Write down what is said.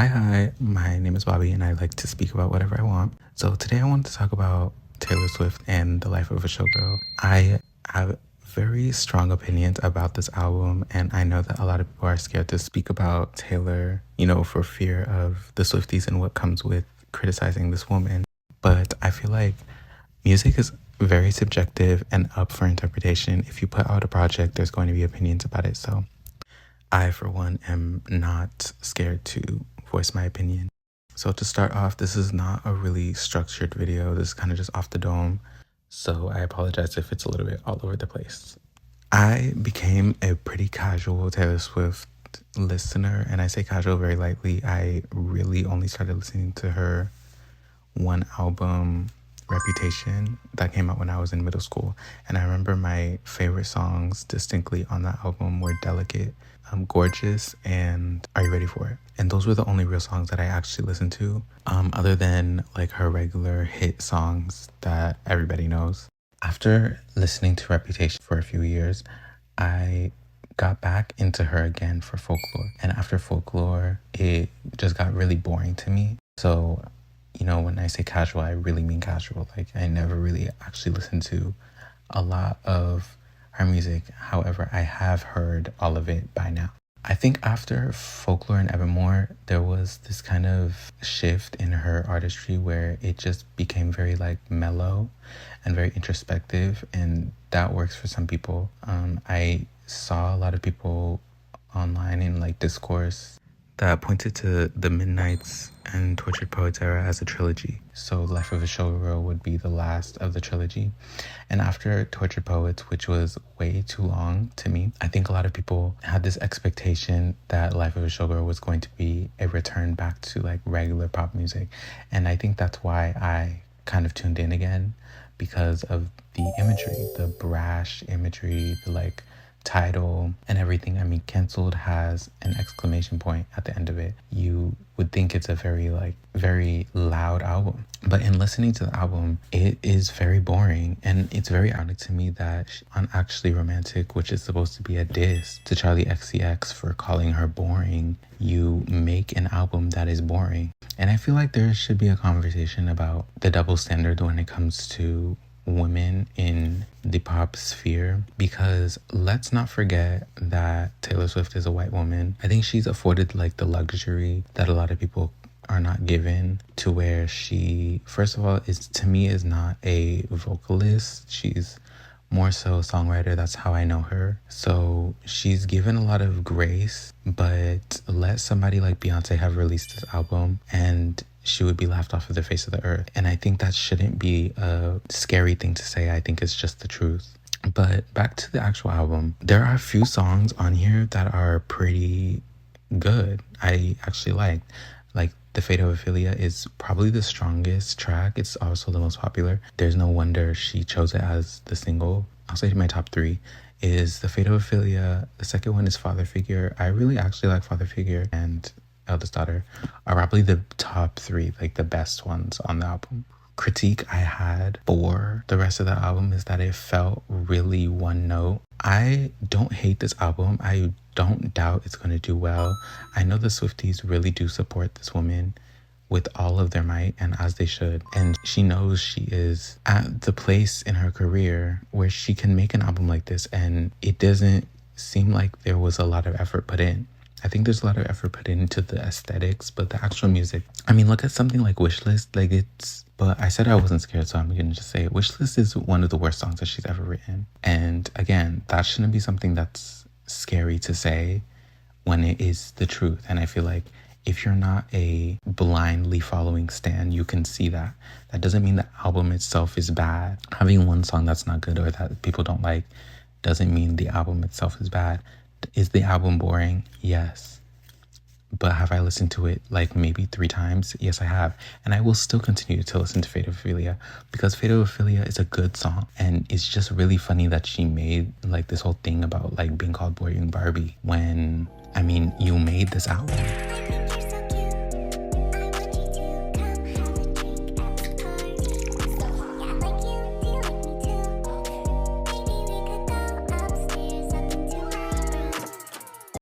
Hi, my name is Bobby and I like to speak about whatever I want. So today I wanted to talk about Taylor Swift and The Life of a Showgirl. I have very strong opinions about this album, and I know that a lot of people are scared to speak about Taylor, for fear of the Swifties and what comes with criticizing this woman. But I feel like music is very subjective and up for interpretation. If you put out a project, there's going to be opinions about it. So I, for one, am not scared to voice my opinion. So to start off, this is not a really structured video. This is kind of just off the dome. So I apologize if it's a little bit all over the place. I became a pretty casual Taylor Swift listener, and I say casual very lightly. I really only started listening to her one album, Reputation, that came out when I was in middle school. And I remember my favorite songs distinctly on that album were Delicate, Gorgeous, and Are You Ready For It? And those were the only real songs that I actually listened to, other than like her regular hit songs that everybody knows. After listening to Reputation for a few years, I got back into her again for Folklore. And after Folklore, it just got really boring to me. So when I say casual, I really mean casual. Like, I never really actually listened to a lot of her music. However, I have heard all of it by now. I think after Folklore and Evermore, there was this kind of shift in her artistry where it just became very like mellow and very introspective, and that works for some people. I saw a lot of people online in like discourse that pointed to the Midnights and Tortured Poets era as a trilogy. So Life of a Showgirl would be the last of the trilogy. And after Tortured Poets, which was way too long to me, I think a lot of people had this expectation that Life of a Showgirl was going to be a return back to like regular pop music. And I think that's why I kind of tuned in again, because of the imagery, the brash imagery, the like title and everything. I mean, Cancelled has an exclamation point at the end of it. You would think it's a very loud album, but in listening to the album, it is very boring. And it's very ironic to me that on Actually Romantic, which is supposed to be a diss to Charlie XCX for calling her boring, you make an album that is boring. And I feel like there should be a conversation about the double standard when it comes to women in the pop sphere, because let's not forget that Taylor Swift is a white woman. I think she's afforded like the luxury that a lot of people are not given, to where she, first of all, is not a vocalist. She's more so a songwriter. That's how I know her. So she's given a lot of grace, but let somebody like Beyonce have released this album and she would be laughed off of the face of the earth. And I think that shouldn't be a scary thing to say. I think it's just the truth. But back to the actual album, there are a few songs on here that are pretty good. I actually like The Fate of Ophelia is probably the strongest track. It's also the most popular. There's no wonder she chose it as the single. I'll say my top three is The Fate of Ophelia. The second one is Father Figure. I really actually like Father Figure and Eldest Daughter are probably the top three, like the best ones on the album. Critique I had for the rest of the album is that it felt really one note. I don't hate this album. I don't doubt it's going to do well. I know the Swifties really do support this woman with all of their might, and as they should. And she knows she is at the place in her career where she can make an album like this, and it doesn't seem like there was a lot of effort put in. I think there's a lot of effort put into the aesthetics, but the actual music, I mean, look at something like Wishlist. But I said I wasn't scared, so I'm gonna just say it. Wishlist is one of the worst songs that she's ever written. And again, that shouldn't be something that's scary to say when it is the truth. And I feel like if you're not a blindly following stan, you can see that. That doesn't mean the album itself is bad. Having one song that's not good or that people don't like doesn't mean the album itself is bad. Is the album boring? Yes. But have I listened to it like maybe 3 times? Yes, I have. And I will still continue to listen to Fate of Ophelia, because Fate of Ophelia is a good song. And it's just really funny that she made like this whole thing about like being called boring Barbie when, I mean, you made this album.